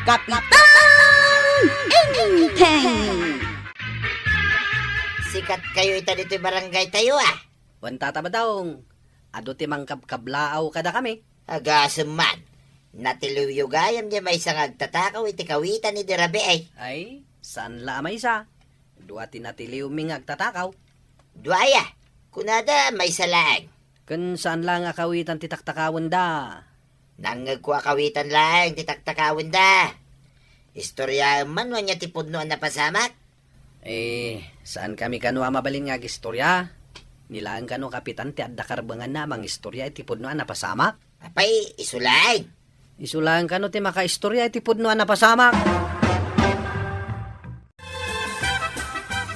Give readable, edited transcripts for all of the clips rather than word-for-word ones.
Kapitang Inteng! Sikat kayo ita dito'y barangay tayo ah. Wanta tabadong. Ado ti mangkabkablaaw kada kami. Agasam man. Natiliw gayam niya may isang agtatakaw iti kawitan ni Dirabe ay. Ay, saan la may isa? Dua tinatiliw ming agtatakaw. Duaya, kunada may salang. Kun saan lang akawitan ti taktakawon da. Nangagkwa kawitan lang, titaktakawin da. Istorya man wa niya tipod noon na pasamak. Saan kami kanwa mabalin nga istorya? Nilaan kano kapitan ti adda karbangan na mang istorya itipod noan napasamak. Apay, isulay. Isulaan kano ti maka-istorya itipod noan napasamak.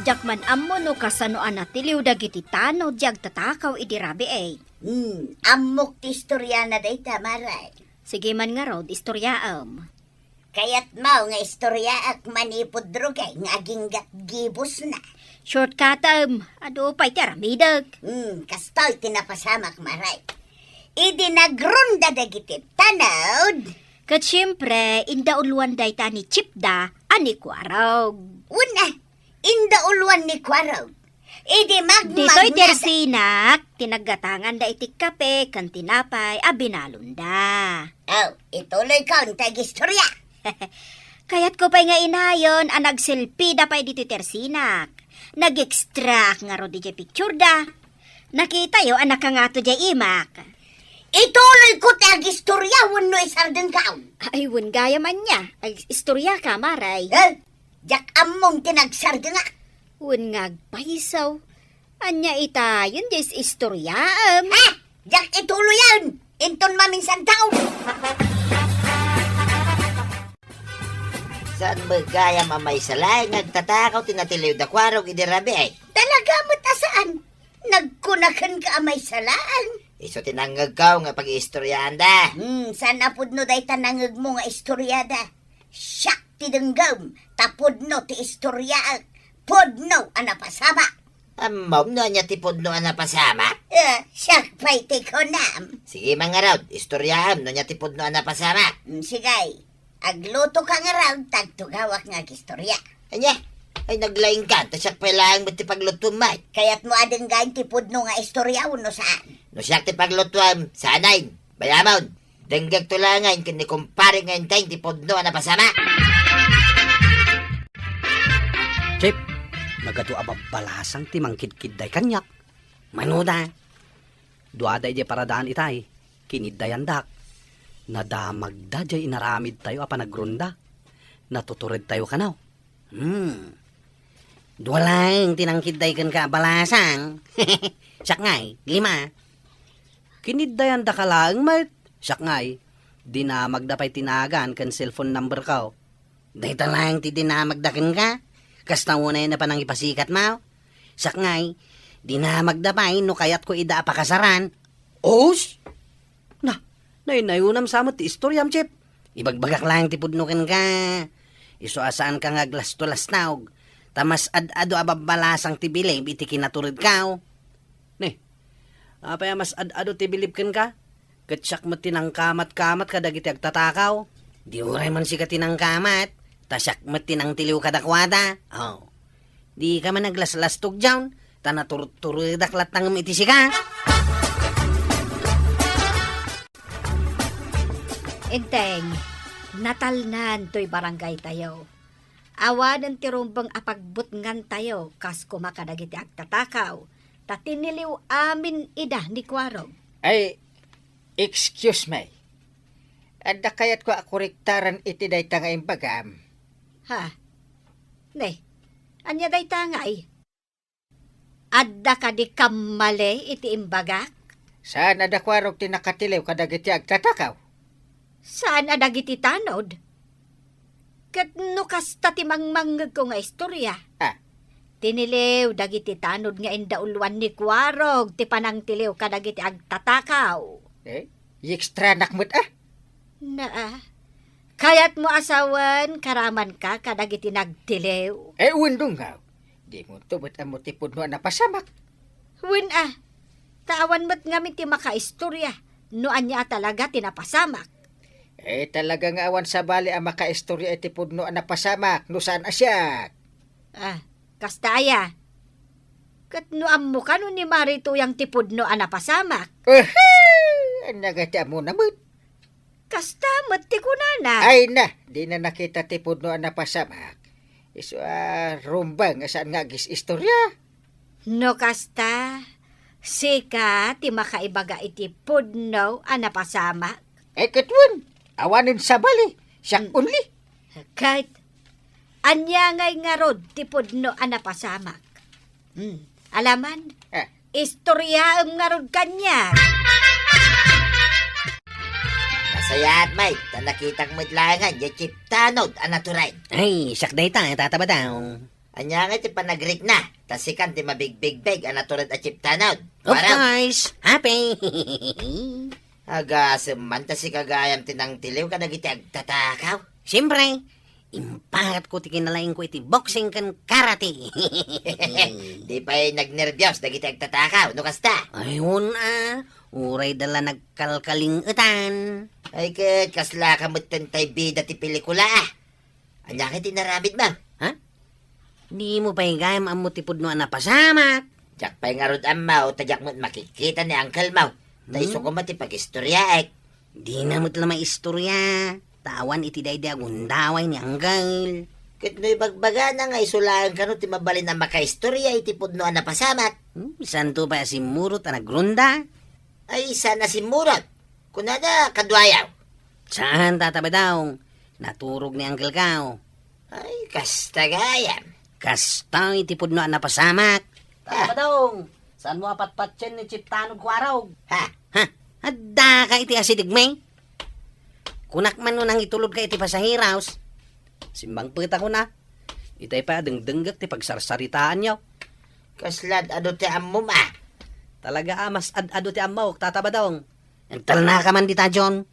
Jakman ammo no kasanoan na tiliw dagiti tano diag tatakaw idirabi ay. Amok ti istorya na day tamaray. Sige man nga rod, istoryaam. Kaya't mao nga istorya ak manipod drogay nga aginggat gibos na. Shortcut ado pa'y teramidag. Kastoy tinapasamak maray. Idi nagronda dagiti tanawd. Kat siyempre, inda uluan day ta ni Chipda, ani kwarog. Una, inda uluan ni Kwarog. Idi Dito'y tersinak, tinagatangan da iti kape, kan tinapay, abinalunda. Oh, ituloy ka ang tag-istorya. Kayat ko pa'y nga inayon, ang nagselfie da pa'y dito tersinak. Nag-extract nga ro di picture da. Nakita yo, anak ka nga to di imak. Ituloy ko tag-istorya wano isardeng kaon. Ay, wun gaya man niya. Ay, istorya ka, maray. Jak among tinagsardeng nga. Wun nga agpaisaw. Anya ita, yun dis istorya. Jak ituloy yan. Inton maminsan taon. Saan ba gaya mamay salay nagtatakaw tinatiliw da kwarog idirabe ay. Talaga mo tasaan. Nagkunakan ka amay salaan. Iso tinanggagaw nga pag-iistoryahan da. Sana pudno day tanangag mo nga istoryada. Siyak ti denggam. Tapudno ti istorya. Pudno anapasama. Mom no niya tipod no anapasama. Siyak pa'y ti konam. Sige mga raw, istoryahan no niya tipod no anapasama. Sigay. Agluto ka nga raw, tagtugawak nga istorya. Anya, ay naglaing ka, tasyak pa lang mo ti paglutumay. Kaya't mo adeng gain ti pudno nga istorya uno saan. No siyak ti paglutuam, sanay, bayamon. Denggag tulangan, kini kumpare nga intay ti podno anapasama. Chip, nagado ababalasang ti mangkidkid day kanyak. Manuda. Duaday di paradaan itay, kiniddayan dak. Nadamag da jay inaramid tayo apa nagrunda. Natuturid tayo kanaw. Duwalang tinangkidday kan ka balasang. Siyak ngay, 5. Kiniddayan da ka lang, mate. Siyak ngay, dinamag da pa'y tinagan kan cellphone number ka. Dahil lang ti dinamag da kan ka. Kasta mo na yun na pa nang ipasikat mo. Siyak ngay, dinamag da pa'y no kayat ko ida apakasaran. Os? Nainayunam samot ti istoryam, Chip. Ibagbagak lang ti pudnukin ka. Iso asaan ka nga glas-tulas naog. Tamas ad-ado ababalasang ti bilib iti kinaturid ka. Apaya mas ad-ado ti bilib kan ka? Katsyak mo tinangkamat-kamat kadagiti agtatakaw. Di uray man si ka tinangkamat. Tasyak mo tinang tiliw kadakwada. Di ka man naglas-lastog dyan. Tanaturturuy daklat nang iti si ka. Inteng, natalnan to'y barangay tayo. Awanan ti rumbang apagbutngan tayo, kas kumakadagiti agtatakaw. Tatiniliw amin ida ni Kwarog. Ay, excuse me. Adda kayat ko akoriktaran iti day tangay bagam. Ha? Ne, anya day tangay? Adda ka di kamale iti imbagak? Saan adda kwarog tinakatiliw kadagiti agtatakaw? Saan adagiti tanod? Kat nukas tatimangmanggag ko nga istorya. Tiniliw dagiti tanod nga indauluan ni Kwarog ti panang tiliw kadagiti agtatakaw. Yikstranak mo't Na kayat mo asawan karaman ka kadagiti nagtiliw. Wendong nga. Di mo tubot ang mutipod mo napasamak. Wen taawan mo't ngamin ti makaistorya. No anya talaga tinapasamak. Talaga nga awan sa bali ang makaistorya iti pudno ang napasamak. No saan asyak? Kastaya. Kat no ammo ka no ni Marituyang tipudno ang napasamak. Ang nagati mo naman. Kasta ti kunana. Ay na, di na nakita ti pudno ang napasamak. Iso rumbang saan nga gis istorya. No kasta. Sika ti makaibaga iti pudno ang napasamak. Katwan, awanin sa bali. Siyak unli. Kahit anyangay nga rod ti pudno ang napasamak. Alaman, istorya ang nga rod kanya. Masayat, may. Ta nakitang madlangan, di chiptanod, anaturay. Ay, siyak day ta, tataba daw. Anya nga ti panagrik na. Tasikan ti mabigbig-big, anaturay at chiptanod. Of course, happy. Aga, suman ta si kagayam tinang tiliw ka nagiti agtatakaw. Siyempre, imparat ko ti kinalain ko iti boxing kan karate. Di pa'y nagnervyos nagiti agtatakaw, no kasta? Ayun uray dala nagkalkaling utan. Ay kasla kamot tay bida ti pelikula Anya ka tinaramid ba? Ha? Di mo pa higayam ang mutipod no napasamak. Jak pa'y nga rod amaw, tajak mo't makikita ni Uncle Mau. Taiso ko mati pag-istorya Di na mo't lamay istorya. Tawan iti dayda gundaway ni Anggal. Kat no'y bagbaga na nga isulaan ka no, ti mabalin na makaistorya, itipod no ang napasamak. Santo pa si Murot na nagrunda? Ay, sana si Murot. Kunada, kadwayaw. Saan tataba daw? Naturog ni Anggal Kao. Ay, kasta gayam. Kasta itipod no ang napasamak. Tataba daw. Saan mo apatpatsin ni Chiptanod Kuarog? Ha? Adda ka iti asidigmay. Kunak man nun ang itulog ka iti pasahiraos. Simbang pita ko na. Itay pa dengdenggak ti pagsarsaritaan yaw. Kaslad, ano ti amum Talaga mas ad-ado ti amaw, tataba daw. Nagtal na ka man dita, John.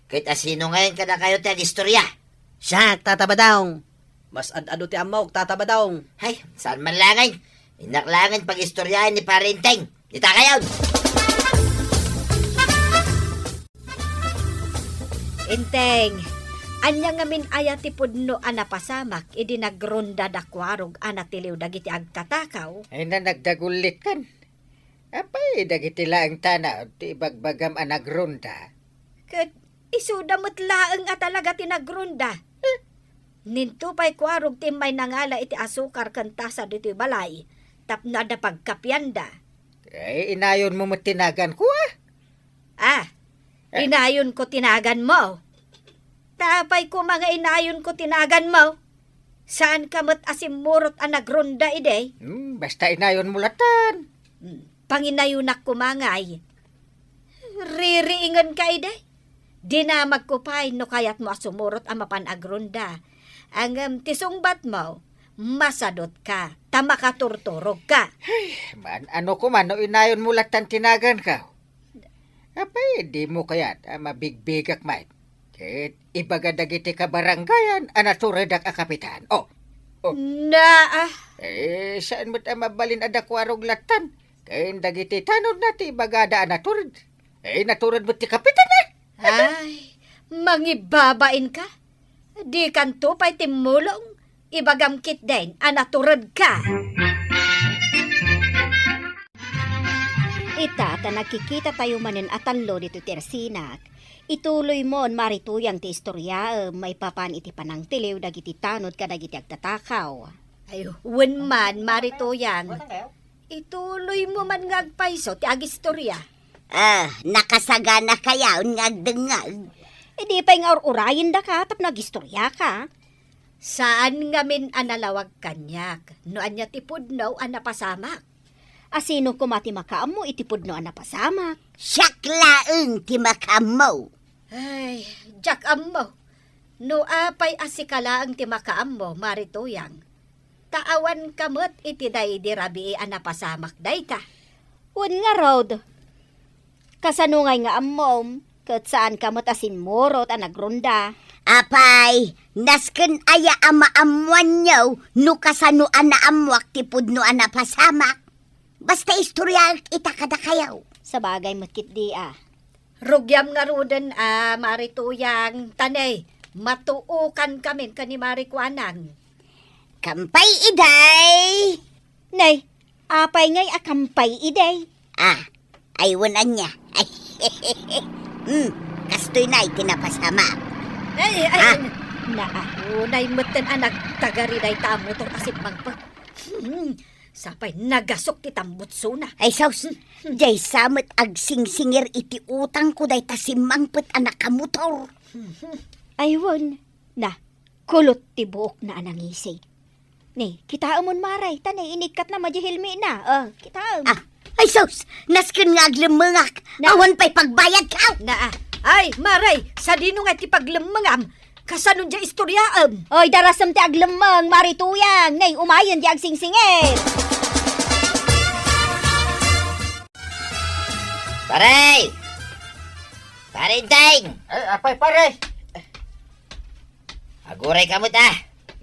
Kahit asino ngayon ka na kayo ti agistorya. Siya, tataba daw. Mas ad-ado ti amaw, tataba daw. Hay, saan man langay? Inaklangan pag-istoryahin ni Parinteng. Dita kayo! Inteng, anya nga min aya ti pudno ang napasamak, idi nagronda dakwarog anatiliw dagiti agtatakaw. Ay na nagdagulit kan. Apay, dagiti laang tana, ti bagbagam ang nagronda. Kat isudamot laeng at talaga tinagronda. Ninto pa'y kwarog timay nangala iti asukar kantasa dito balay. Tapna da pagkapyanda. Ay, inayon mo matinagan ko Inayon ko tinagan mo. Tapay ko mga inayon ko tinagan mo. Saan kamot asimurot ang nagronda ide? Basta inayon mo latan. Panginayunak ko mangay. Ririingan ka ide? Di na magkupay no kayat mo asumurot ang mapanagronda. Ang tisungbat mo, masadot ka, tamakaturturog ka. Ano ko man, no inayon mo latan tinagan ka. Apay, di mo kayat, mabigbigak mait. Kit, ibagadagiti ka barangayan, anaturadak a kapitan. Saan mo't mabalin adakwarog latan? Kaya dagiti tanod na ti bagada naturad. Naturad mo ti kapitan Ay, mangibabain ka? Di kanto pa'y timulong, ibagamkit din, anaturad ka. Ita, ta nakikita tayo manin atanlo dito tersinak. Ituloy mon marituyang ti istorya, may papan iti panang tiliw, dagiti tanod ka dagiti agtatakaw. Ay, wen man, marituyang. Ituloy mo man ngagpaiso, ti agistorya. Nakasagana kaya, ngagdengag. Di pa nga urayin da ka, tap nagistorya ka. Saan nga min analawag kanyak? No anya tipudnaw ang napasamak. Asino ko mati makaam mo, itipod no ang napasamak. Siyaklaeng ti makamaw. Ay, jak ammo. No apay asikala ang timakaam mo, marituyang. Taawan kamot iti day di rabi ang napasamak day ka. Wen nga rod. Kasanungay nga amom, kat saan kamot asin morot ang nagronda. Apay, nasken aya ama amuan nyo, no kasano ana amwak tipod no ana pasamak. Basta istorya itakada kayaw. Sa bagay matkit di Rugyam nga rudan, marituyang tanay. Matuukan kami kani Marikwanang. Kampay iday! Nay, apay ngay akampay iday. Aywanan niya. Kastoy na'y tinapasama. Ay, Naa. unay matan anak tagariday tamo to asip magpa. Sapay nagasok kitang butsuna. Ay saus, jay samot ag singsingir iti utang ko day tasimangpet anak kamotor. Aywan. Na, kulot ti buok na anangisi. Ni, kita amon maray. Tanay, inikat na majihilmi na. Kita Ay saus, naskin nga aglemengak. Awan pa'y pagbayad ka. Ay, maray, sa dino nga ti paglemengam. Kasanon dya istoryaam. Oy, darasam ti aglemang, marituyang. Nay, umayon di agsingsingir. Paray! Parinteng! Ay, apay pare. Aguray ka mo ta.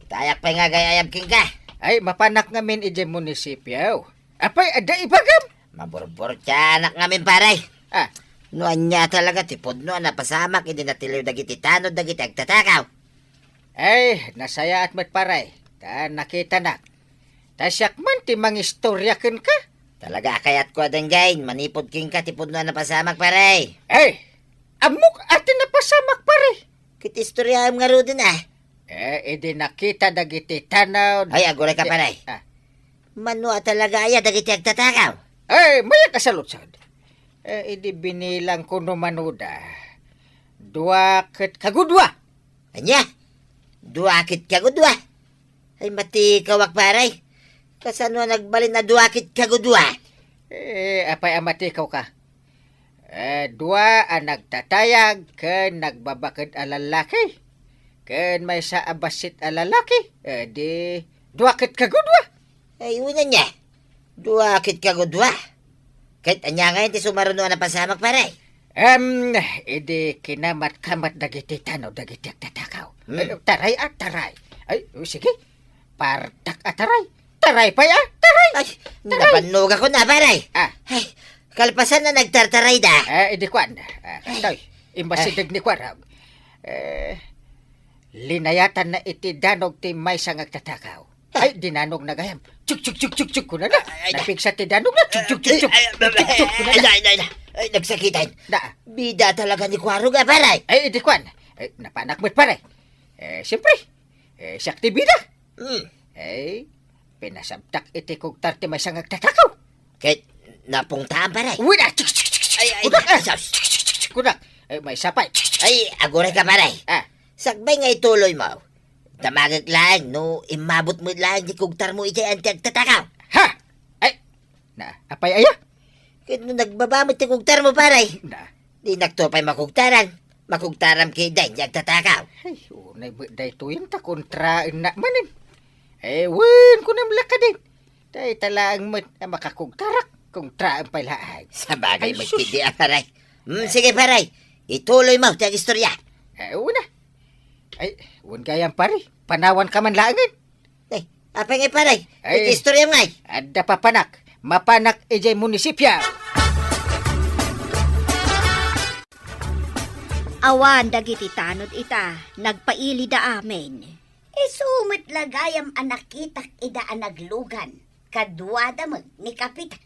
Itayak pa nga gayayab king ka. Ay, mapanak ngamin ije munisipyo. Apay, ada ibagam. Maburbur siya anak ngamin paray. Ah, Nuan niya talaga tipod no napasamak hindi natiliw dagiti tanod dagiti agtatakaw. ay, nasaya at mat paray. Ta nakita na. Tasyak man ti mangistorya ken ka. Talaga kayat ko adenggain manipod king ka tipod no napasamak paray. Ay, amok atin napasamak pare. Kit istorya nga rudin Edi nakita dagiti tanaw. Ay aguray ka paray. Mano talaga aya dagiti agtatakaw. Ay, maya kasalutsad. Edi binilang ko no manuda. Dua ket kagudwa. Anya? Duakit kagudwa. Ay mati kawak paray. Kasano nagbalin na duakit kagudwa? Apay amatikaw ka. Dua ang nagtatayag ken nagbabakid a lalaki. Ken may sa abasit a lalaki. Di duakit kagudwa. Ay una niya. Duakit kagudwa. Kahit anya ngayon ti sumaruno na pasamak paray. Edi kinamat-kamat dagiti tanaw dagiti agtatakaw. Taray at taray. Ay, sige. Partak at taray. Taray pa ya, taray. Ay, napanog ako na paray. Ah, Ay, kalpasan na nagtartaray da. edi kwan. Toy, imbasidig ni kwarag. Linayatan na iti danog ti may sang agtatakaw. Ay, dinanog na gayam. Chuk, chuk, chuk, chuk, chuk, kuna na. Napigsa ti danog na. Chuk, chuk, chuk, chuk. Chuk, chuk, kuna na. Ay, nagsakitan. Da. Bida talaga ni Kwaro nga paray. Ay, edi kwan. Napanak mo't pare. Siyempre. Siyak ti bida. Ay, pinasabtak iti kugtar ti may sang agtatakaw. Kahit napungtaan paray. Wala. Chuk, chuk, chuk, chuk. Ay, Kunak. saus. Chuk, chuk, chuk, chuk. Kunak. May sapay. Chuk, chuk, chuk. Ay, aguray ka paray. Sakbay nga ituloy mo. Damagag lang, no, imabot mo lang di kugtar mo iti anti agtatakaw. Ha! Ay, apay aya? Kahit no nagbabamot ti kugtar mo paray. Na. Di nagtupay makugtaran. Makugtaram kay day di agtatakaw. Ay, unay day tuyin ta kontra na manin. Wen ko nam lakadin. Day talaang makakugtarak kung traan palaay. Sa bagay Ay, magkindi paray. Sige paray, ituloy mo ti istorya. Una. Ay, wen gayang pare. Panawan ka man laangin. Ay, apay nga paray. Ay. Iti istorya mo ngay. Adda papanak. Mapanak ijay munisipya. Awan dagiti tanod ita. Nagpaili da amin. Isumit lagayam anakitak ida anaglugan. Kadwada mo ni Kapitan.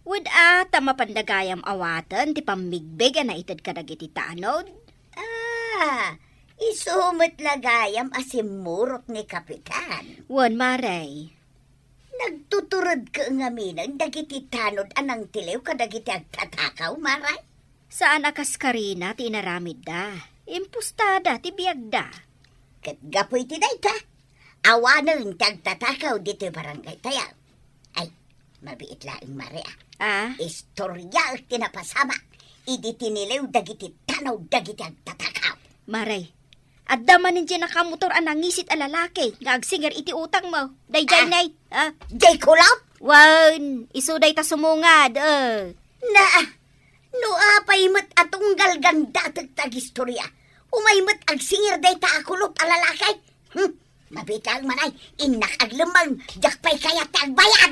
Wad mapandagayam awatan ti pamigbig na itad ka dagiti tanod. Isumit lagayam asimurot ni Kapitan. Wan maray. Nagtuturod ka nga minang dagiti tanod anang tilew kadagiti agtatakaw, maray? Saan akas karina ti inaramid da? Impustada ti biyagda. Kat gapoy ti day ka. Awanan tagtatakaw dito barangay tayaw. Ay, mabiit laing Maria. Istorya tinapasama. Idi tinilew dagiti tanaw dagiti agtatakaw. Maray, adda manin dyan nakamotor anangisit a lalaki. Nga agsinger iti utang mo. Day nay. Jay kulap? Wan, isuday ta sumungad. Na, no apay mat atunggal ganda tagtag istorya. Umay mat agsingir day ta akulop a lalaki. Mabitang manay, inak aglemang, jakpay kaya tagbayad.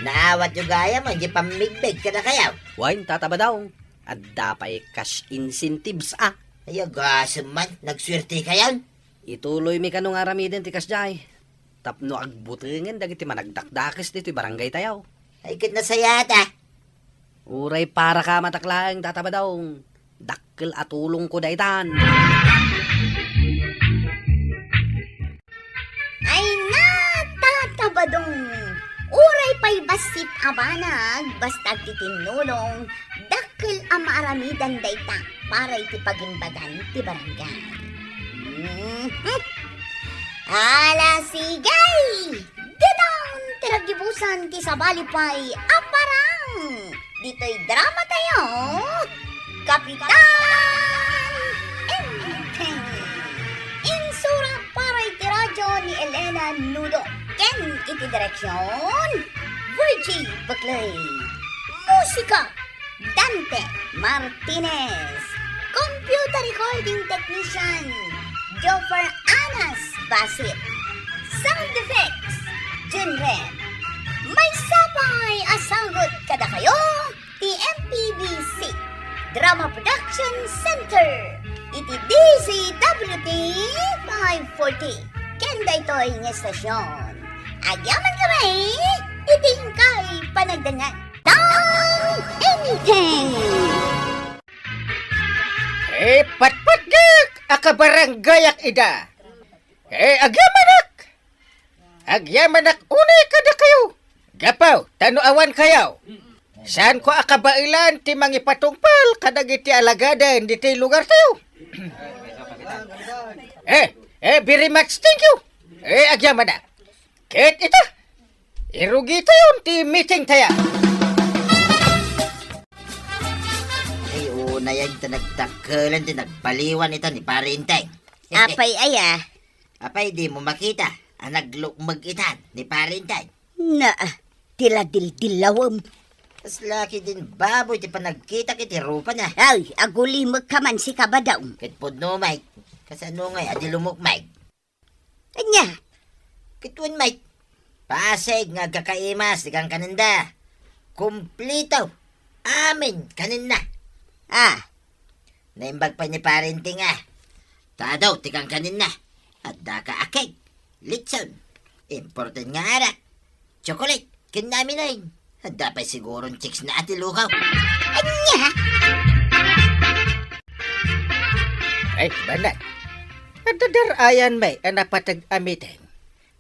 Naawat yung gaya mo, hindi pamigbig ka na kayaw. Wain, tatabadaw. At dapay cash incentives Ay, gasam man, nagswerte ka yan. Ituloy mi kanong aramiden ti kasjay. Tapno agbutingin dagiti managdakdakis dito barangay tayaw. Ay, kit nasaya ta. Uray para ka mataklang tatabadaw. Dakkel at tulong ko daitan. Ay, natatabadong. Uray pa'y basit abanag, basta titinulong, dakil ang maaramidan dayta para iti pagimbagan ti barangay. Ala sigay! Dinang tiragibusan ti sabalipay aparang! Dito'y drama tayo! Kapitan! Enteng! Insura para iti radyo ni Elena Nudo. Ken iti direksyon, Virgie Baclay. Musika, Dante Martinez. Computer recording technician, Joffer Anas Basit. Sound effects, Jinred. May sapay asagot kada kayo, TMPBC. Drama Production Center. Iti DCWT 540. Kenda ito'y ng estasyon. Agyaman kami, itingkay panagdangan. Tang anything! Patpatgak! Akabaranggayak ida! Agyamanak! Agyamanak unay kada kayo! Gapaw, tanuawan kayaw! Saan ko akabailan ti mangipatungpal kadagiti alagadan di ti lugar tayo? Very much thank you! Agyamanak! Ket ita! Irugi tayo ti meeting tayo! Ay, una yan ito nagtakalan, ito nagpaliwan ito ni Parinteng. Apay aya. Apay, di mo makita. Ang naglukmag itan ni Parinteng. Na, tila dildilawam. As laki din baboy, ti pa nagkita kiti rupa na. Ay, agulimag ka man si kabadaw. Kit podno, Mike. Kasano ngay, adi lumok, Mike. Anya, Kitwan, Mike. Pasig nga kakaimas, di kang kaninda. Kumplito. Amin, kaninda. Naimbag pa ni Parenting Tadaw, tikang kaninda. At daka akig. Litson. Important nga ara. Chocolate. Kinami na yun. At dapat sigurong chicks na ati lukaw. anya. Ay, banat. Nadadarayan may anapatag amitin.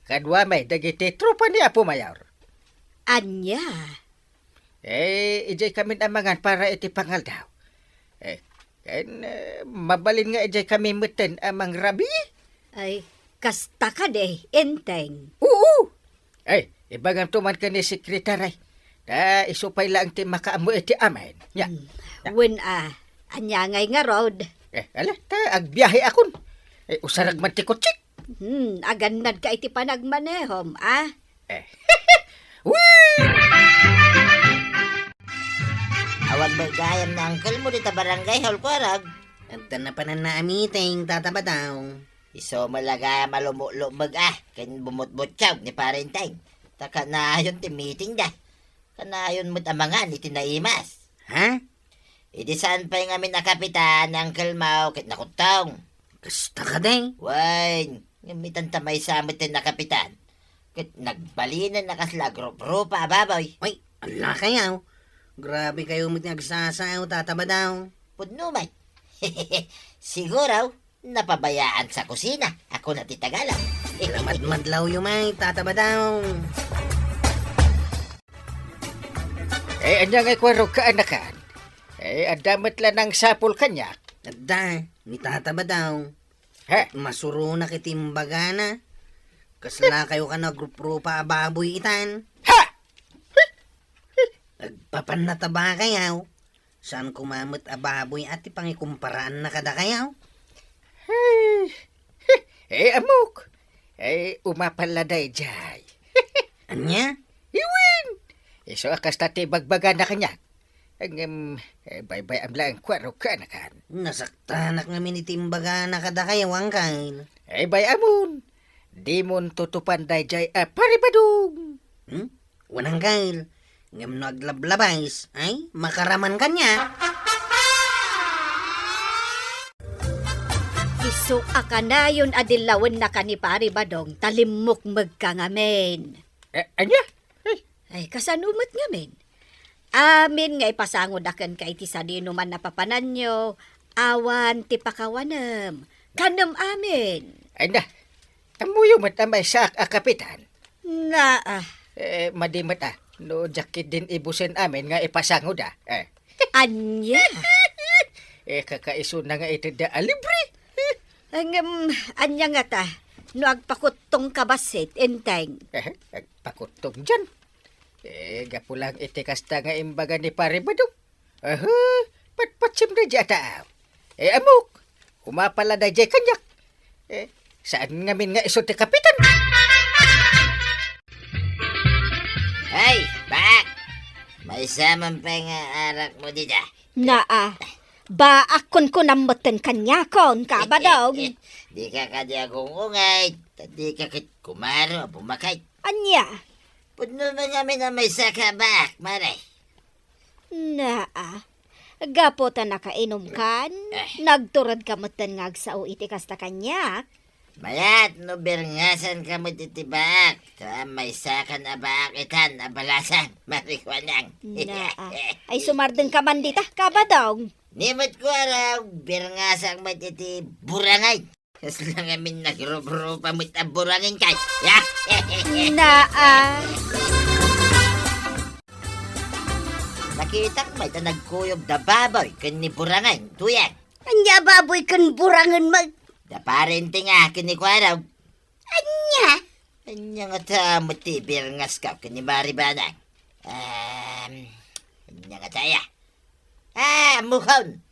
Kadwa may dagiti trupa ni Apo Mayor. Anya. Ijay kami namangan para iti pangal daw. Mabalin nga ijay kami muten amang rabi. Ay, kasta ka de, enteng. Oo! Ibagang tuman ka ni sekretary. Isupay lang ti makaamu iti amin. Ya. When anya ngay nga road. Agbiyahe akon. Usarag man ti kutsik. Agannad ka iti panagmanehom, Wee! Awan mo gayam na angkel mo dita barangay Halkwarag. Anta na pa na naamiting tatabadaw. Iso malaga malumulumag ken bumutbutsaw ni Parenteng. Taka na yun ti meeting da. Kanayon mo't amangan iti naimas. Ha? Idi saan pa yung amin na kapitan, Uncle Mau, kit nakutong. Kasta ka ding. Wain, ngamitan tamay sa amit na kapitan. Kit nagbalinan na kasla grup-grupa, baboy. Uy, ala kayaw. Grabe kayo mo't nagsasayaw tatabadaw. Pudno may. Siguro, napabayaan sa kusina. Ako na titagalan. Lamat madlaw yung may tatabadaw. Anya ngay kwaro ka anakan. Adamat lang ng sapul kanya. Adda, ni tatabadaw. Ha? Masuro na kitimbaga na. Kasla kayo ka na grup-grupa ababoy itan. Ha! Nagpapanataba kayaw. Saan kumamot ababoy at ipangikumparahan na kada kayaw? Amok. Umapaladay jay. Anya? Iwin! Iso akas tati bagbaga na kanya. Bye-bye am lang kwaro ka na kan. Nasaktanak nga minitimbaga na kada kayaw ang kain. Bay amon. Di mon tutupan day jay paribadong. Wanang kail. Ngam no aglablabais, ay, makaraman kanya. Isu akanayon adilawan na ka ni Pari Badong, talimok magkangamen. Anya? Ay, kasanumot ngamen. Amin nga ipasangod akan ka iti sadino man napapanan nyo, awan ti pakawanam. Kanam amin. Ay na, amuyo matamay sa kapitan. Na, Madimat no jakit din ibusin amin nga ipasangod anya. Kakaiso na nga ito da libre. Anya nga ta, no agpakutong kabasit, enteng. Pakutong dyan. Gapulang itikasta nga imbaga ni Pare Badong. Patpatsim na dyan tao. Amok, umapala na dyan kanyak. Saan ngamin nga iso ti kapitan? Ay, bak! May samang pa nga arak mo dito. Naa, ba akon ko namutan kanya kon ka Badong? Di ka kadi akong ungay. Di ka kit kumaro, pumakay. Anya? Puno na kami na may saka bak, maray. Naa, gapo ta nakainom kan? Nagturad ka mutan nga agsao iti kasta kanya? Mayat, no berngasan ka mo titibak. Ta may saka na bak itan, abalasan, marikwanang. Naa, ay sumardeng ka man dita ka Badong? Nimot ko araw, berngasang matiti burangay. Kasi lang amin nagrup-rupa mo't burangin kay. Naa, Nakita ko ba ito nagkuyog da baboy kan ni burangay, tuyang. Anya baboy kan burangan mag... Da parente nga kini ko araw. Anya? Anya nga ta mati berngas ka kan ni Maribanang. Anya nga taya. Mukhon.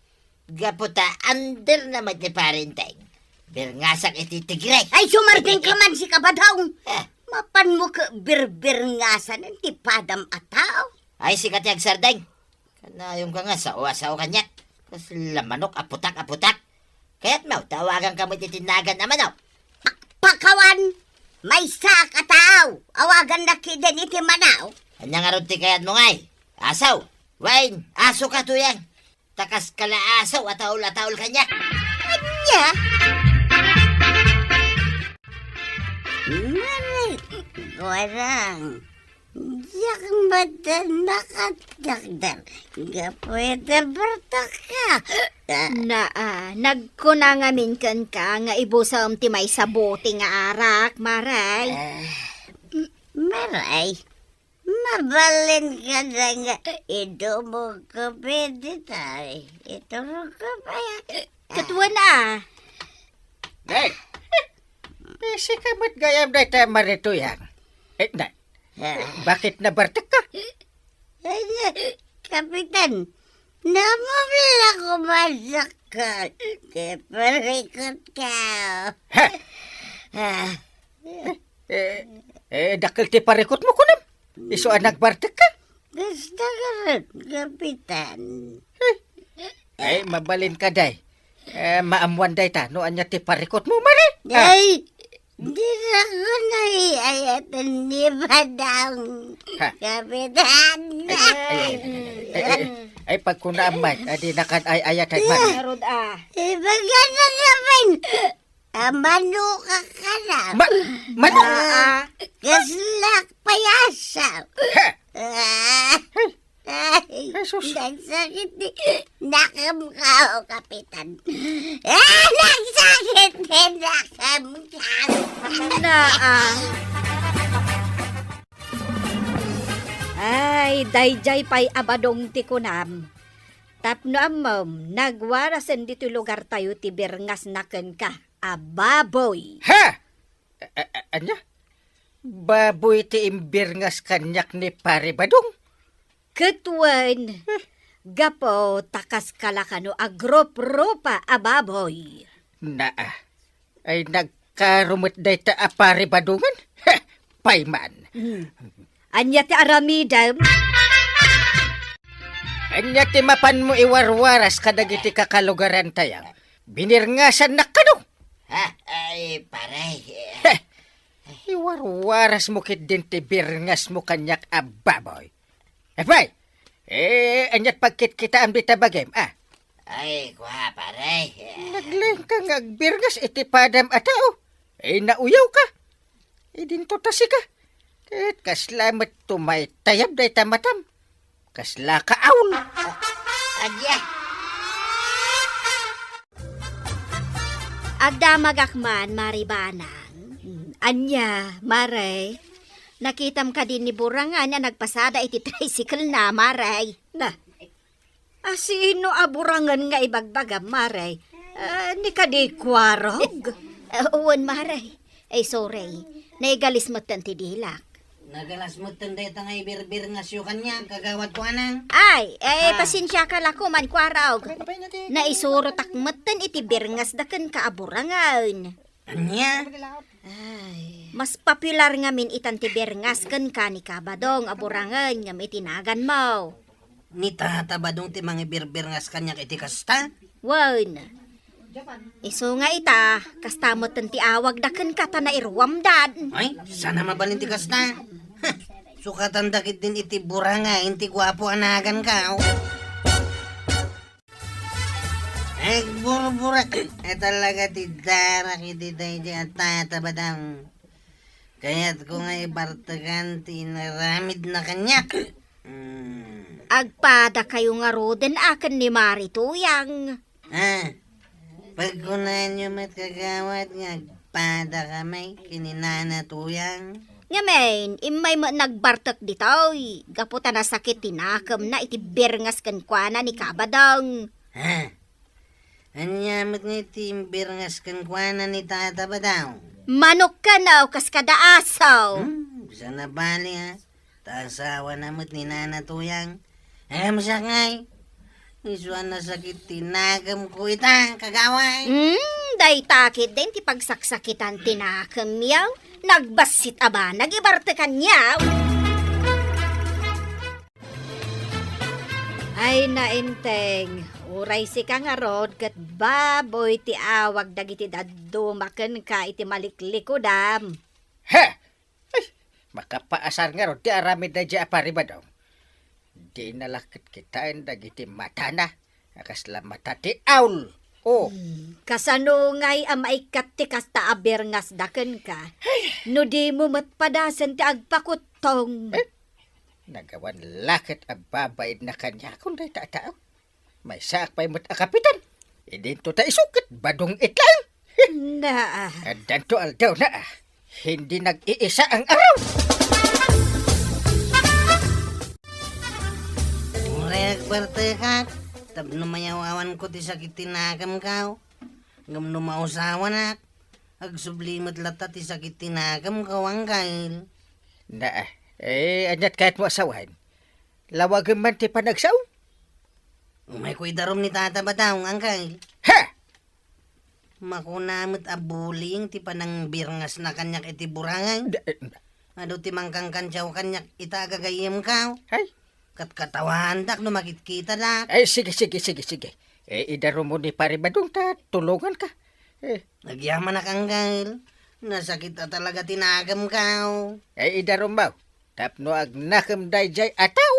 Gaputa, under naman ni parenteng. Berngasak iti tigray. Ay, sumarding ka man si Kabadong. Ah, Mapan mo ka birbirngasan ng tipadam ataw. Ay, si Katiag Sardeng. Kanayong ka nga sa uwasaw kanya. Kasi lamanok, aputak. Kaya't mau, tawagan ka mo titinagan naman, oh. Pakawan, may sakataw. Awagan na kiden iti manaw. Anya nga ron ti kayat mo ngay. Asaw, Wayne, aso ka tuyang. Takas kala asaw, ataol kanya. Anya? Warang. Yak mata nakadagdag. Gapwede bertaka. naa, nagkunangamin kan ka nga ibusam ti may sabuti nga arak, maray. Maray, mabalin ka na nga. Ido mo ka pwede tayo. Ituro ka pa yan. Katwa na. Nay, besi ka mo't gayam na tayo marito yan. Nay, bakit nabartak ka? Kapitan, namamila ko masakal. Keparikot ka. Dakil ti parikot mo kunam. Iso anak bartak ka. Gusto ka rin, Kapitan. Ay, mabalin ka day. Maamuan day ta, no anya ti parikot mo, mari. Ay, di na ko naiayatan ni Badang. Kapitan. Ay, pag kunaaman, adi nakan ay ayat ay man. Narod Ibaga na naman. Amano ka ka na. Man! Kaslak payasa. Ay, Jesus. nagsakit ni nakamkao, Kapitan. Nagsakit ni nakamkao. naa. Ay, dayjay pay abadong ti kunam. Tapno amom, nagwarasan dito lugar tayo ti birngas naken ka. Ababoy. Ha? Anya? Baboy ti imbirngas kanyak ni Pare Badong. Ketuen. Gapo takas kalakano agrop-ropa ababoy. Naa. Ay nagkarumot day ta a Pare Badongan. Ha? Payman. Anya ti aramidam. Anya ti mapan mo iwarwaras kadagiti kakalugaran tayang. Binirngasan na kano. Ay, paray. Iwarwaras mo kit din ti birngas mo kanyak a baboy. Abay, anyat pagkit kita ang bitabagem, Ay, kuha pare. Nagling ka ngagbirngas iti padam atao. Nauyaw ka. Dinto tasi ka. Kahit kaslamat tumay tayab day tamatam. Kasla ka aul. Adya. Agdamag akman, Maribanang. Anya, Maray. Nakitam ka din ni Burangan na nagpasada iti tricycle na, Maray. Na, sino aburangan nga ibagbaga, Maray? Ni kadi kwarog? Uwan, Maray. Sorry. Naigalis mo ti dilak. Nagalas mo tanday tangay birbir nga siyo kanya, kagawad ko anang. Ay, pasensya ka lako man kwarog. Naisuro takmatan iti birngas daken kaaburangan. Anya? Mas popular nga min itan ti birngas ken ka ni Kabadong aburangan nga may tinagan mo. Ni tatabadong ti mga birbir nga kanya iti kasta? Wan. Iso nga ita, kastamot ti awag daken ka ta na irwamdad. Ay, sana mabalin ti kasta. Sukatan dakit din iti buranga, inti gwapo anagan ka. Ay, burbura. Talaga ti darak iti tayo di at tatabadang. Kaya't ko nga ibartagan ti naramid na kanya. Agpada kayo nga roden aken ni Marituyang. Pagkunan nyo matkagawat nga pada kamay kininana tuyang. Ngamen, imay mo nagbartak ditoy. Gaputa na sakit tinakam na iti birngas ken kuana ni Kabadong. Anyamot nga itimbir nga skankwana ni tata ba daw? Manok ka na kas kadaasaw. Sana bali ha. Tasawa namot ni nana tuyang. Masakay. Isuan na sakit tinagam ko ita, kagaway. Day takit din ti pagsaksakitan tinakam yaw. Nagbasit aba, nagibartakan yaw. Ay nainteng, uray si ka nga rod kat baboy ti awag dagiti dadumaken ka iti maliklikodam. Ay, makapaasar nga ron ti aramid na dya apari ba daw? Di nalakit kitain dagiti mata na. Kasla mata ti aul. Kasano ngay maikat ti kasta aberngas daken ka. No di mo matpadasan ti agpakutong. Nagawan lakit ang babaid na kanya kung day tatao. May sakpay mo't akapitan. Idinto ta isukit, badong itlang. Na, At danto aldaw na hindi nag-iisa ang araw. Murag bertekat. Tab numayawawan ko ti sakit tinagam ka. Ngam numausawan ak. Agsublimot lata ti sakit tinagam kawang kail. Anyat kahit mo asawan. Lawagan man ti panagsaw. May kuidarom ni tata bataw ang kail. Ha! Makunamot abuling ti panang birngas na kanyak iti burangan. Ado ti mangkang kantyaw kanyak itagagayem ka. Ay, Katkatawan dak no makikita dak. ay sige. Idaro mo ni paribadong ta, tulungan ka. Nagyaman na kang kail. Nasakit na talaga tinagam ka. Idaro mo. Tapno ag nakam dayjay ataw.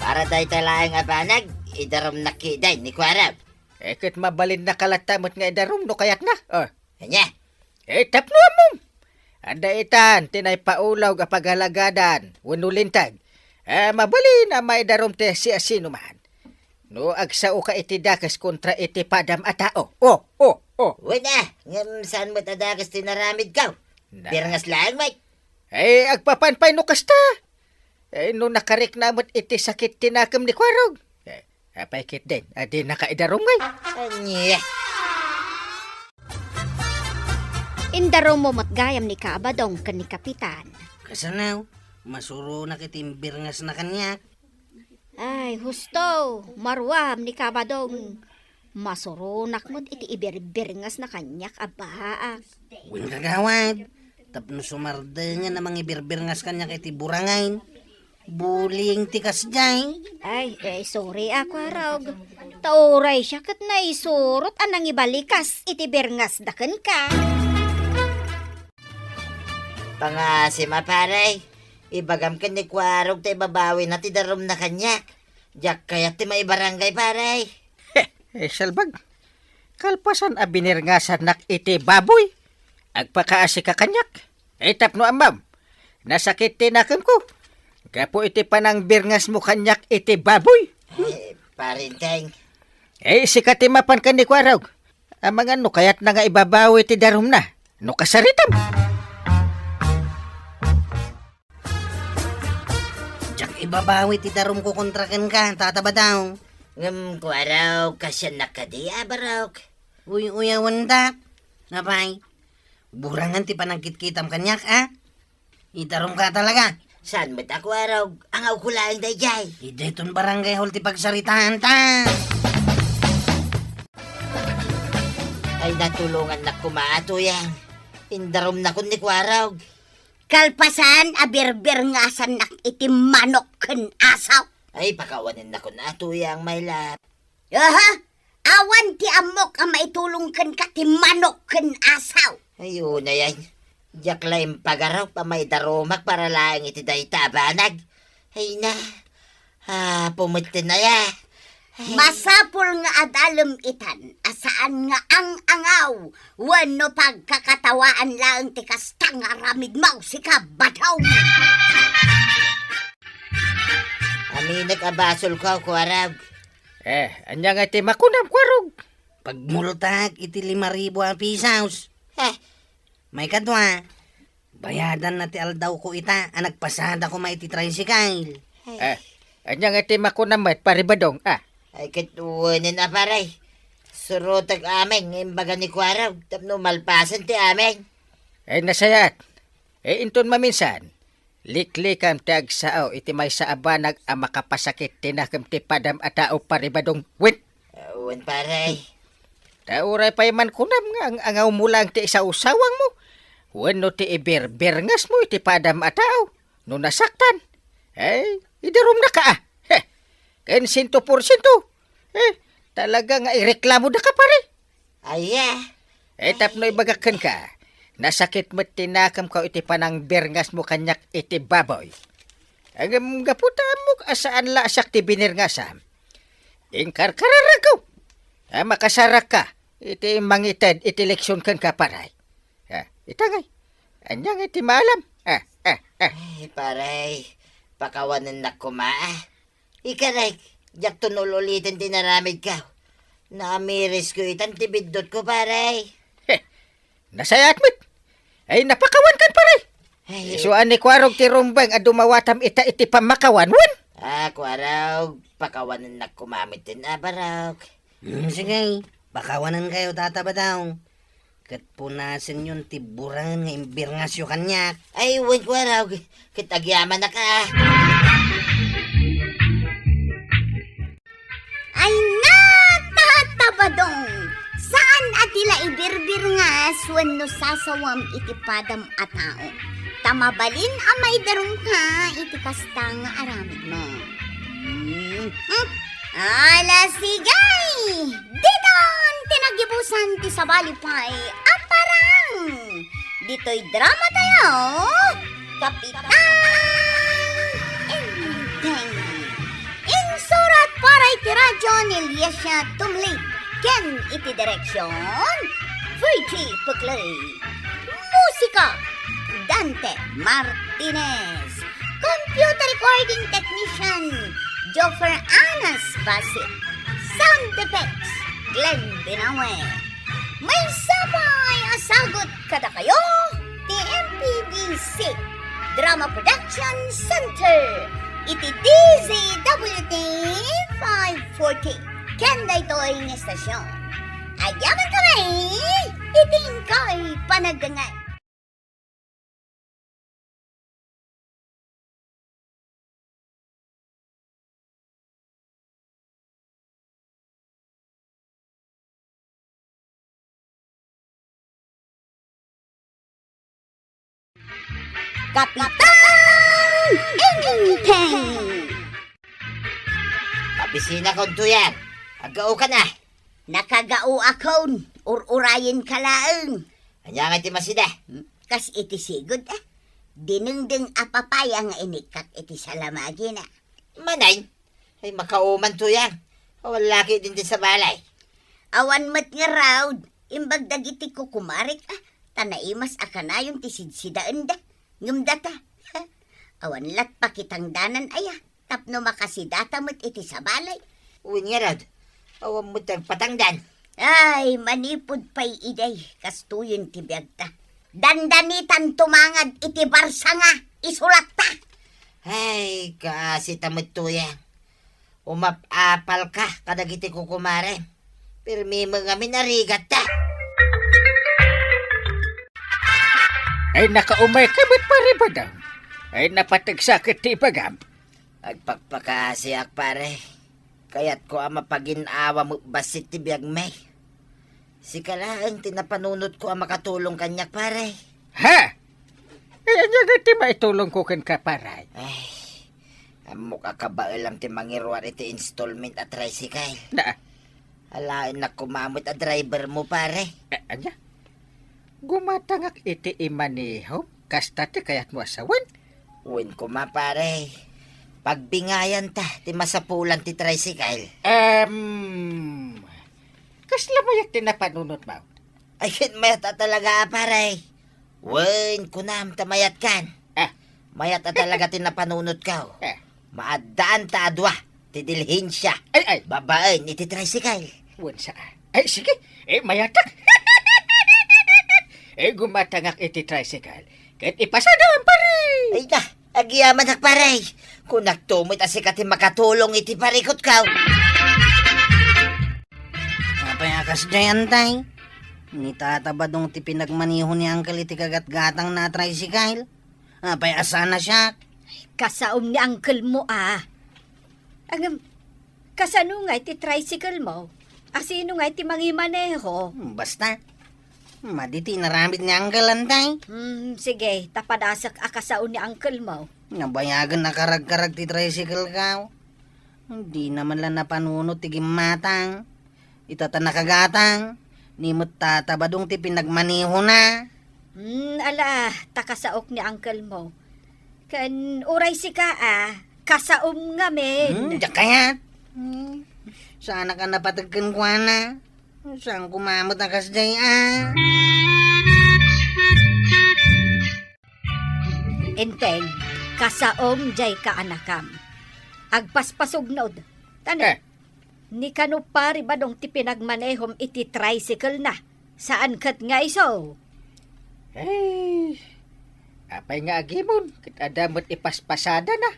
Para tayo talaang abanag, idarom na kiday ni Kwarab. Kat mabalin na kalatamot nga idarom no kayak na. Kanya, Tapno mo. Anda itan, tinay paulaw kapagalagadan, unulintag. Mabali na may darom te siya sino man. No, agsao ka iti dakas kontra iti padam atao. wala, ngam saan mo tadakas tinaramid ka? Birngas lang, mate. Agpapanpay no kasta. No nakarik namot iti sakit tinakam ni Kwarog. Apay kit din, adi nakaidarom ngay. Anya, Indaro mo matgayam ni Kabadong ken ni Kapitan. Kasanaw, masuro na kitimbirngas na kanyak. Ay, husto, marwam ni Kabadong. Masurunak mo't iti ibiribirngas na kanyak abaak. Win kagawad. Tapno sumarda nga namang ibirbirngas kanyak iti burangain. Buling tikas jay. Ay, sorry ako arog. Tauray siya kat na isurot anang ibalikas iti birngas daken ka. Pangasim pare. Ibagam ka ni Kwarog tayo babawi na ti darom na kanyak. Diyak kaya ti may barangay pare. Salbag. Kalpasan a binirngasan nak iti baboy. Agpakaasi ka kanyak. Tapno amam. Nasakit tinakam ko. Gapo iti panang birngas mo kanyak iti baboy. Parinteng. Sikati mapan ka ni Kwarog. Amang ano kaya't na nga ibabawi iti darom na. No kasaritam. Jak ibabawi ti darom ko kontrakan ka, tataba daw. Kwarog, kasya na ka di abarog. Uyawan dak. Napay. Burangan ti panagkit-kitam kanyak, ha? Itarom ka talaga. Saan mo ta Kwarog? Ang aw kulaing dayjay. Idayton barangay hall ti pagsaritahan ta. Ay natulungan na kumaato yan. Indarom na kun ni Kwarog. Kalpasan, abir-birngasan nak iti manok ken asaw. Ay pakawanin na kun ato yang may lap. Aha, awan ti amok ang maitulong ken ka ti manok ken asaw. Ayun na yan. Diyak laing pagaraw pa may daromak para laing iti day tabanag. Ay na. Pumitin na ya. Masapul nga adalem itan, asaan nga ang angaw, wano pagkakatawaan lang ti kastang aramid mau si kabadaw. Aminag abasol ko, Kwarog. Anya nga iti makunam Kwarog. Pagmultag iti 5,000 ang pisaos. May kadwa. Bayadan na ti aldaw ko ita, anak pasada ko maiti tricycle. Anya nga iti makunam at paribadong. Ay katuwanin na paray. Surotag aming, imbaga ni Kwarog. Tapno malpasan ti aming. Nasayat. Inton maminsan. Liklikam ti agsao iti may sa abanag ang makapasakit tinakam ti padam at tao paribadong win. Awan paray. Tauray pa man kunam nga ang angaw mo lang ti isa usawang mo. Wano ti ibirngas mo iti padam at tao. No nasaktan. Idarom na ka Ken 100%. Talaga nga ireklamo na ka pare. Aya. Tapno ibagakan ka. Nasakit mo tinakam ko iti panang birngas mo kanyak iti baboy. Ang gaputa mo asaan la asak ti binirngasam. Ingkarkararagaw. Makasarak ka. Iti mangitad iti leksyon kan ka paray. Itangay. Anyang iti maalam. Ay paray. Pakawanan na kumaa. Ikaray, jak tunululitin tinaramid ka. Naamiris ko itan tibidot ko paray. Nasayat mo't. Napakawan kan paray. Isuan ni Kwarog ti rumbang at dumawatam iti pamakawan. Kwarog, pakawanan na kumamit din abarog. Sige, bakawanan kayo tataba daw. Kat punasin yun tiburan nga imbirngasyo kanyak. Ay, wan Kwarog, kitagyaman na ka. Ay natatabadong, saan atila ibirbir nga wano sasawam iti padam a tao. Tamabalin amay darong ka iti kastang aramid mo. Ala sigay! Diton tinagibusan ti sabalipay aparang! Dito'y drama tayo! Kapitan Enteng! Insurat para iti radyo ni Liesya Tumli ken iti direksyon Virgie Puklay. Musika Dante Martinez. Computer recording technician Joffer Anas Basit. Sound effects Glenn Binawe. May sabay asagot kada kayo ti MPBC Drama Production Center. Iti DZWT 540. Kenda ito'y ng estasyon. Ayaman kami, iting kay panagdangan. Kapitan Enteng! Papisina ko yan. Agao ka na. Nakagao akon, ururayin ka laang. Anya nga iti masida. Kas iti sigod Dinengdeng apapaya nga inikak iti salamagi na. Manay, ay makauman to yan. Wala laki din sa balay. Awan mat nga raw, imbag dagiti ko kumarik tanaimas akanayon ti sidsidaan da. Ngumdata, awan lat pakitang danan aya, tapno makasidata mat iti sa balay. Uwin nga rod, awan mo tang patangdan. Ay, manipod pa'y iday, kastuyon ti biyagta. Dandanitan tumangad iti barsa nga, isulat ta. Ay, kasi tamad to yan. Umapapal ka, kadagiti ko kumare. Pero may mga minarigat ta. Ay nakaumay kamit pare ba daw? Ay napatagsakit ti bagam. Agpagpakasiak pare. Kaya't ko ang mapaginawa mo basit ti biyag may. Si kalaang tinapanunod ko ang makatulong kanyak pare. Ha? Ay anya ti maitulong ko kan ka pare. Ay, mukha ka ba lang ti mangirwar iti installment at tricycle? Na, Alain na kumamot a driver mo pare. anya? Gumatangak iti imaniho, kasta ti kayat mo asawan. Uwin ko ma pare. Pagbingayan ta, ti masapulan ti tricycle. Kasla mo yak tinapanunod mo? Ay, mayat talaga pare. Uwin ko na tamayat kan. Mayat talaga tinapanunod ka. Maadaan ta adwa, ti dilhinsya. Ay, Babaen, iti tricycle. wan sa. Ay, sige. Mayatak. Gumatangak iti tricycle. Kahit ipasadaan pare. Ay na, agyaman ak pare. Kung nagtumit asi ka ti makatulong iti parikot ka. Napayakas dyan, tay. Ni tatabadong ti pinagmanihon ni Uncle iti kagat-gatang na tricycle. Napayasa na siya. Kasaom ni uncle mo Ang kasano nga iti tricycle mo? Asino nga iti mangimaneho? Basta. Maditi naramit ni Uncle antay. Sige, tapadasak akasaon ni uncle mo. Nabayagan na karag-karag ti tricycle ka. Hindi naman lang napanunot ti gimatang. Itata nakagatang. Nimot tatabadong ti pinagmaniho na. Ala, takasaok ni uncle mo. Kan uray si ka kasaom nga men. Diyak kayat. Sana ka napatagkan kwa na. Saan kumamot na kasday Enteng, kasaom jay ka anakam. Agpaspasugnod. Tani, ni kano pari ba dong ti pinagmanehom iti tricycle na? Saan kat nga iso? Ay, apay nga agimon. Kitadamot ipaspasada na.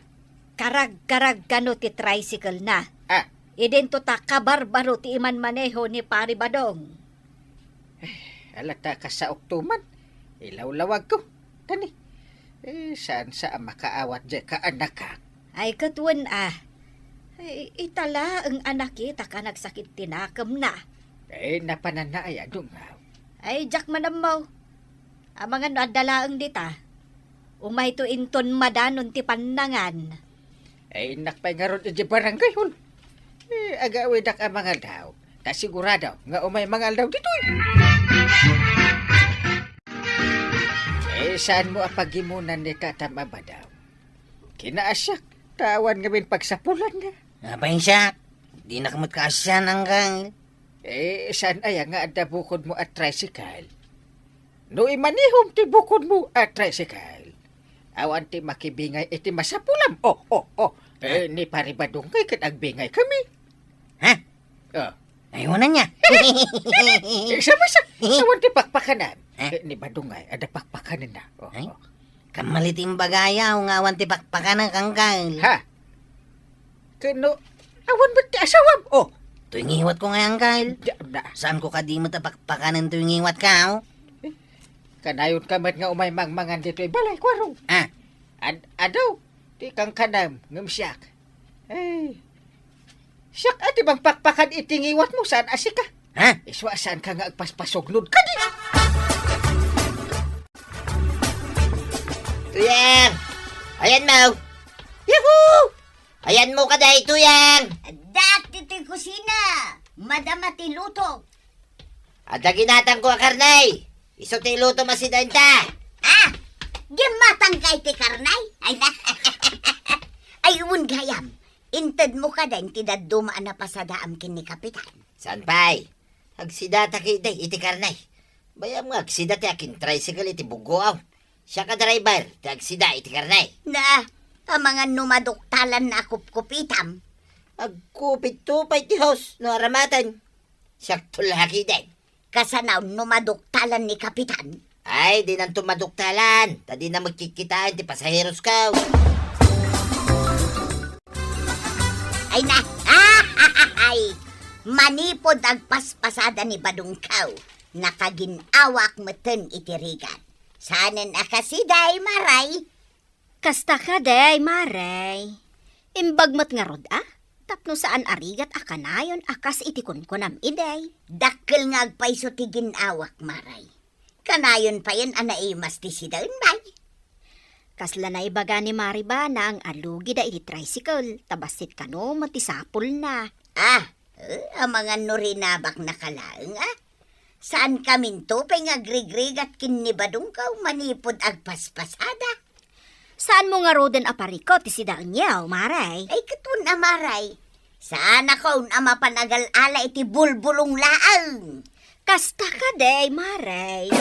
Karag-karag kano ti tricycle na. Idento ta kabarbaro ti iman maneho ni pari badong. Alata ka sa oktuman. Ilawlawag ko. Tani. Saan sa makaawat dyan ka anak ka? Ay katuan Ay, itala ang anak kita ka nagsakit tinakam na. Napananaya dungaw. Ay, Jack manamaw. Ang mga nadalaang dita. Umay to inton madanon ti panangan. Nakpay nga ron di barangay hon. Agawidak ang mga daw. Ta sigurado nga umay mga daw dito. Saan mo apagimunan ni Tata Mabadaw? Kinaasyak, tawan nga min pagsapulan na. Apay siya. Di nakamot ka asya Uncle. Saan aya nga ada bukod mo at tricycle? No imanihom ti bukod mo at tricycle. Awan ti makibingay iti masapulam. Ni paribadong kay kat agbingay kami. Ha? Ayaw na niya. Awan ti pakpakanan. Ni badungay, ada pakpakanan na. Kamaliting bagaya nga awan ti pakpakanan Uncle. Ha? Kano, awan ba ti asawam? Tuwing iwat ko nga Uncle. Saan ko kadimot na pakpakanan tuwing iwat ka? Kanayon kamat nga umay mangmangan dito balay kwarong. Adaw, di kang kanam, ngumsyak. Siyak ati bang pakpakan itingiwat mo saan asika? Iswa saan ka nga agpaspasognod ka di? Tuyang! Ayan mo! Yahoo! Ayan mo ka dahi, Tuyang! Dati ti kusina, madama ti luto. Ada ginatang ko akarnay! Iso ti luto masidan ta! Gimatang kay ti karnay. Ay na. Ay un gayam. Inted mo ka din tidad dumaan na pasadaam kini kapitan. Saan pa'y? Agsidata kay day, iti karnay. Bayam nga, agsidata akin tricycle iti bugoaw. Siya ka driver, ti agsida iti karnay. Na, ang mga numaduktalan na kupitam. Agkupit to pa iti house, no aramatan. Siya tulaki day. Kasanaw numaduktalan ni kapitan. Ay, di nang tumaduktalan. Tadi na magkikitaan ti pasaheros ka. Ay na, ay, manipod ang paspasada ni Badungkaw. Nakaginawak meten itirigan. Sanen akasiday maray. Kasta ka day, Maray. Imbagmat nga rod, Tapno saan arigat akanayon akas itikon ko nam iday. Dakkel nga agpaiso ti ginawak maray. Kanayon pa yan anaimas ti sidaon bay. Kasla na ibaga ni Mariba na ang alugi da iti tricycle. Tabasit kano matisapol na. Ang mga nurinabak na kalaang Saan kaminto pa'y ngagrig-rig at kinibadong kaw manipod agpaspasada? Saan mo nga roden apariko ti sidaan yaw, Maray? Ay katun na maray. Saan ako na mapanagal-ala iti bulbulong laang? Kasta ka day, Maray.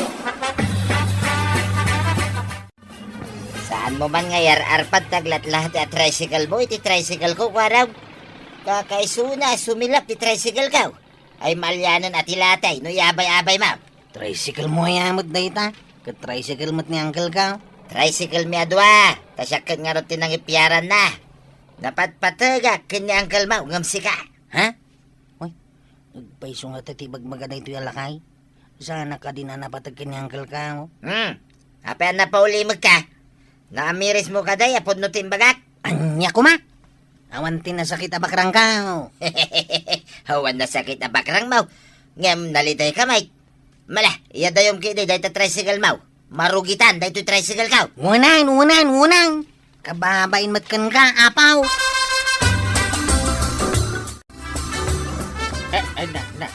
Saan mo man ngayar arpad taglat lahat at tricycle mo, iti tricycle ko, kwaraw. Kakaisuna, sumilap ti tricycle ka. Ay malyanan at ilatay, no yabay-abay ma. Tricycle mo yamot day ta. Tricycle mo't ni uncle ka. Tricycle mi adwa, tasyakan nga rin tinang ipiyaran na. Napatpataga, kanya uncle ma, ngamsi ka. Ha? Uy, nagpaiso nga tatibag magaday ito yalakay. Sana ka din na napatag ni uncle ka. Apan na paulimag ka. Naamiris mo kaday, apod no timbagak. Anya ko ma. Awan tinasakit abakrang ka. Hawan na sakit na bakrang mau. Ngam nalitay ka, Mike. Mala, iya dayom kidi, dahi ta tricycle mau. Marugitan, dahi to tricycle ka. Unang. Kababain matkan ka, apaw.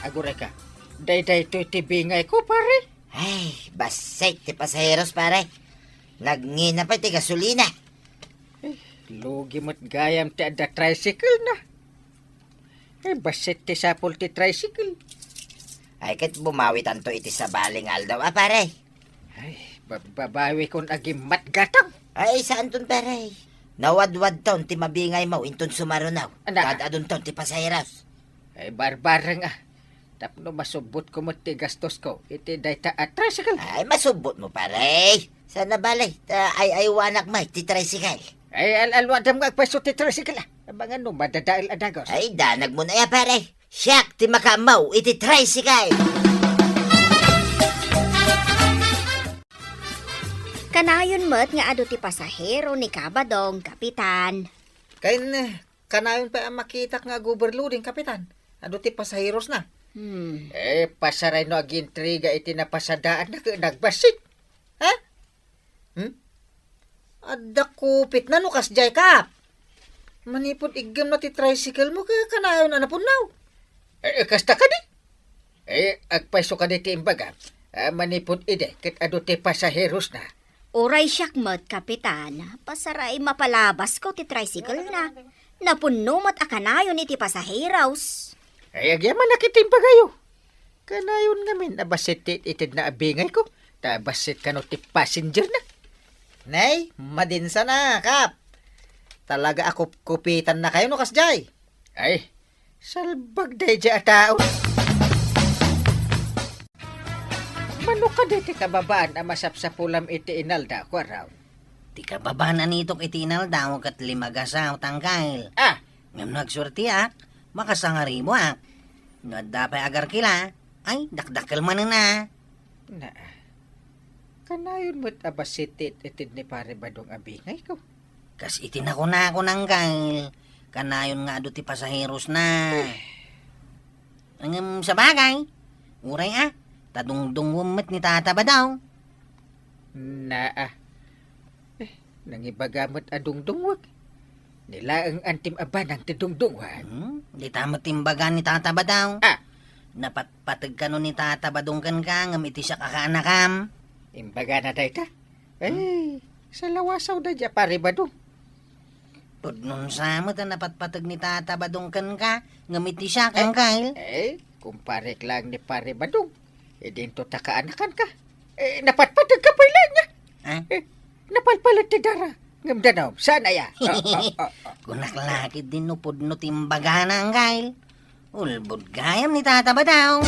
Aguray ka. Day-day to itibingay ko, pare. Ay, basay, ti pasaheros, pare. Nagngina pa ti gasolina. Lugi mo't gayam ti ada tricycle na. Basit ti sapol ti tricycle. Ay, kat bumawi tanto iti sa baling aldaw, pare. Ay, babawi kon agimat gatang. Ay, saan ton, pare? Nawadwad taon ti mabingay mo, inton sumarunaw. Anak. Kadadon taon ti pasaheros. Ay, barbarang Tapno masubot ko mo ti gastos ko. Iti dayta at tricycle. Ay, masubot mo, pare. Sana balay, ay wanak may ti tricycle. Ay, alwadam nga agpaso ti tricycle Abangan no, madadail adagos. Ay, danag mo na ya, pare. Siyak, ti makamaw, iti tricycle. Kanayon mo't nga ado ti pasahero ni Kabadong, kapitan. Kain kanayon pa ang makita nga overloading, kapitan. Ado ti pasaheros na. Pasaray no agintriga iti napasadaan na nagbasit. Ha? Adda kupit na no kas jay kap. Manipod igam na ti tricycle mo kaya kanayon na napunaw. Kasta ka di? Agpaiso ka di ti imbaga. Manipod ide kat ado ti pasaheros na. Oray siyak mo't, kapitan. Pasaray mapalabas ko ti tricycle na. Napuno mo't akanayon iti pasaheros. Ay, agyaman nakitimpa kayo. Kanayon ngamin, nabasit itid na abingay ko. Nabasit ka no ti passenger na. Nay, madinsa na, kap. Talaga ako kupitan na kayo no kasjay. Ay, salbag day dya tao. Mano ka diti kababaan ang masapsapulam iti inalda ko araw. Ti kababanan nitok itinal daw kat limagasaw tangkail. Ngam nagsurti makasangari mo Nadapay agar kila. Ay, dakdakal man na. Kanayon mo't abasitit itid ni pare Badong abingay ko. Kas itinako na ako ng kail. Kanayon nga do ti pasaheros na. Ang sa bagay. Uray tadungdung wumit ni tata ba daw? Nangibagamot adungdungwag. Nila ang antim aba ng tidungdungwan. Di tamot timbaga ni tata ba daw? Napatpatag ka no ni tata ba dungkan ka ngam iti siya kakaanakam. Imbaga na dayta. Sa lawasaw na dya, pare badong. Pudnon sa mo, napatpatag ni Tata Badungkan ka. Ngamiti siya kang Kyle. Kumpare lang ni pare badong. Dinto takaanakan ka. Napatpatag ka pala niya. Napalpalat ti dara. Ngamdanaw, sana ya. Kunak lakit din no pudno timbaga na ang Kyle. Ulbod gayam ni Tata Badong.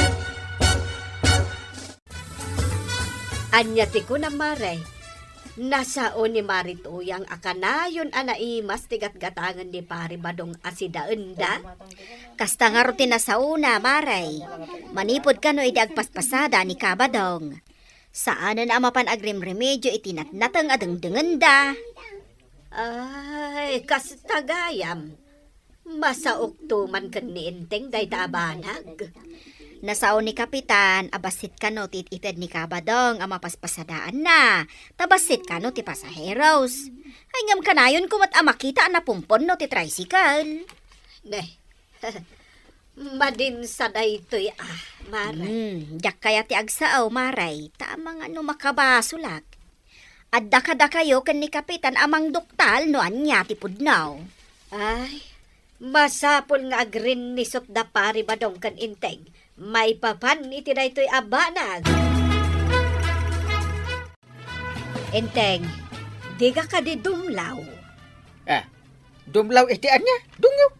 Anya ti ko na maray. Nasaon ni Marituyang akanayon anaimas tigat gatangan ni Pari Badong asidaenda. Kasta nga rutina sa una, Maray. Manipod ka no idagpaspasada ni Kabadong. Saanan amapan agrim remedyo itinatnatang adengdengenda. Ay, kastagayam. Masaok tuman kan ni Enteng day tabanag. Nasaon ni Kapitan, abasit ka no titited ni Kabadong ang mapaspasadaan na. Tabasit ka no ti pasaheros. Ay ngam kanayon kumat amakita na pumpon no ti tricycle. Ne, madin sa daytoy Maray. Jak kaya ti agsaaw, Maray. Tamang ano makabasulak. Adda kayo kan ni Kapitan amang doktal no anya ti pudnaw. Ay, masapol nga agrin ni Sot da Pari Badong kan Enteng. May papan iti daytoy abanag. Enteng, diga ka di dumlaw. Dumlaw iti anya, dungaw.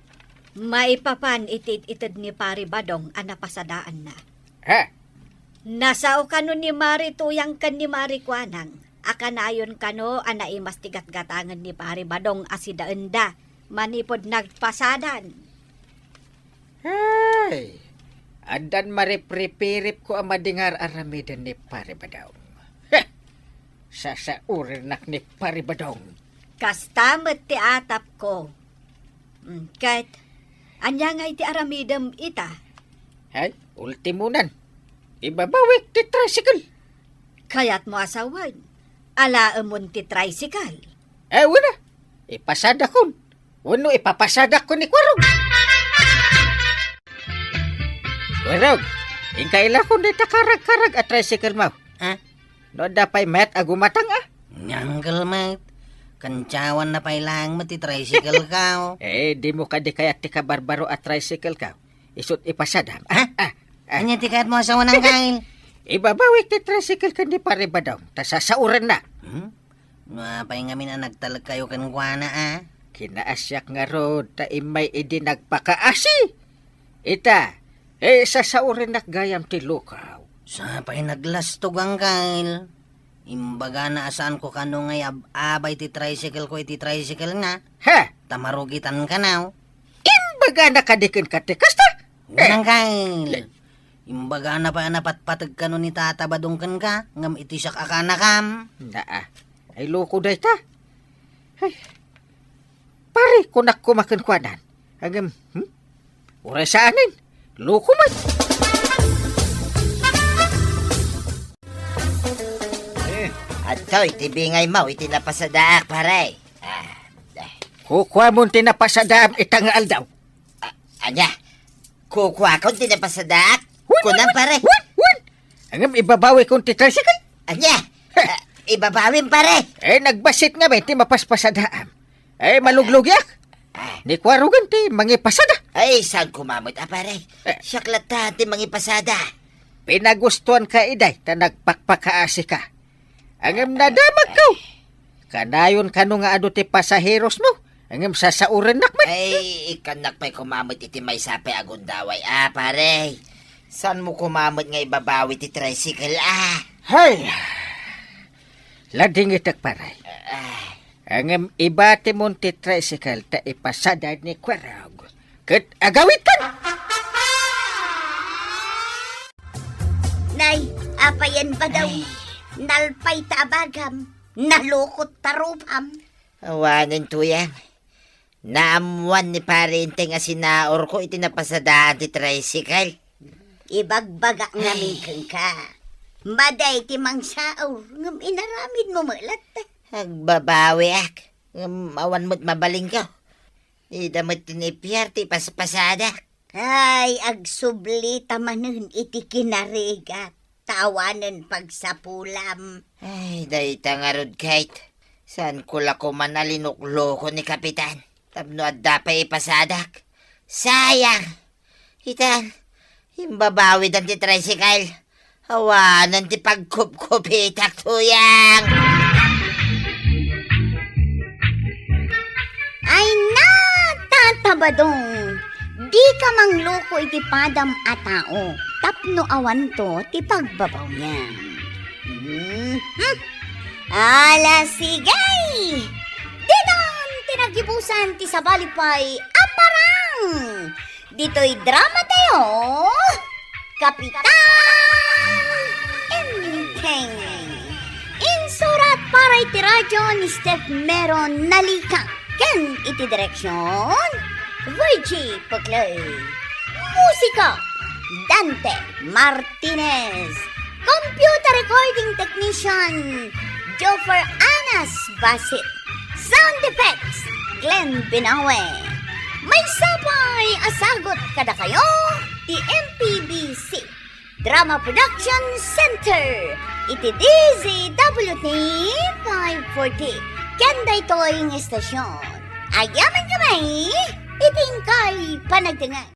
May papan itid ni Pari Badong anapasadaan na. Nasao kano ni Marituyang kan ni Marikwanang. Akanayon kano anaimas tigat-gatangan ni Pari Badong asidaenda. Manipod nagpasadan. Andan maripripirip ko ang madingar aramidan ni Pari Badong. Sasaurinak ni Pari Badong. Kastamet ti atap ko. Kahit anya nga iti aramidam ita. Ultimunan. Ibabawik ti tricycle. Kaya't mo asawan. Alaamon ti tricycle. Wala. Ipasada kon. Wano ipapasada ko ni Kwarog. Kwarog, ingkaila ko dito karag-karag at tricycle mo. No dapay met agumatang Nyanggal mate. Kantsawan na pailang mo ti tricycle ka. Di mo ka di kaya ti kabarbaro at tricycle ka. Isut ipasada. Anya ti kayat mo asawa ng Kyle. Ibabawik ti tricycle ka di Pari Badong. Tasasauran na. Napay ngamin ang nagtalag kayo kankwana Kinaasyak nga rod ta imay idi nagpakaasi. Ita, sasaurin nakgayam ti lukaw. Sapay naglastog ang Kyle. Imbaga na asaan ko kano ngay abay ti tricycle ko iti tricycle nga. Tamarugitan ka na. Imbaga nakadikin ka ti kasta. Unang Kyle. Imbaga na pa napatpatag kano ni Tata Badungkan ka. Ngam iti siyak akanakam. Ay loko day ta. Pare, kunak kumakan kwanan. Hanggang, uray sa anin. Loko man. At ikaw, itibingay mo, itinapasadaak, pare. Kukuha mo tinapasadaam itangal daw. Anya, kukuha ko tinapasadaak? Kunang, pare. Hanggang ibabawi kong titricycle. Anya, ibabawin, pare. Nagbasit nga ba, ti mapaspasadaam. Maluglugyak. Ni Kwarugan ti mangipasada. Ay, saan kumamot, pare? Siyaklat ta, ti mangipasada. Pinagustuhan ka, iday, ta nagpakpakaasi ka. Angam nadamag ko. Kanayon kano nga ado ti pasaheros mo. Angam sasauran nakman. Ay, ikanak pa'y kumamot iti may sape agundaway, pare. Saan mo kumamot nga ibabawi ti tricycle, Hay! Lading itak, pare. Angam ibati mo ti tricycle ta ipasada ni Kwarog. Kat agawit ka! Nay, apayan ba daw? Nalpay tabagam. Nalukot tarupam. Awanin tuyang. Naamuan ni pare Enteng asinaor ko itinapasadaan ti tricycle. Ibagbaga namin kang ka. Maday ti mangsaor. Ngam inaramid mo malat. Agbabawi awan mo't mabaling ka. Idamot tinipiyar ti paspasada. Ay, agsubli tamanun iti kinarigat. tawanan pagsapulam. Ay, dayta nga rod, Kate. Saan ko lako man nalinukloko ni Kapitan? Tapno at dapat ipasadak. Sayang! Itan, imbabawid ang ti tricycle. Hawanan ti pagkup-kupitak tuyang. Ay na, tatabadong. Di ka mangloko iti padam a tao. Tapno awan to ti pagbabaw niya. Ala sigay! Ditan tinagibusan ti sabalipay aparang! Dito'y drama tayo! Kapitan Enteng! Insurat para iti radyo ni Steph Meron Nalika. Ken iti direksyon Virgie Puclay. Musika Dante Martinez. Computer recording technician Joffer Anas Basit. Sound effects Glenn Binawe. May sabay asagot kada kayo ti MPBC Drama Production Center iti DZWT 540 Kenda ito ang estasyon. Ayaman kamay itingkay panagtangay.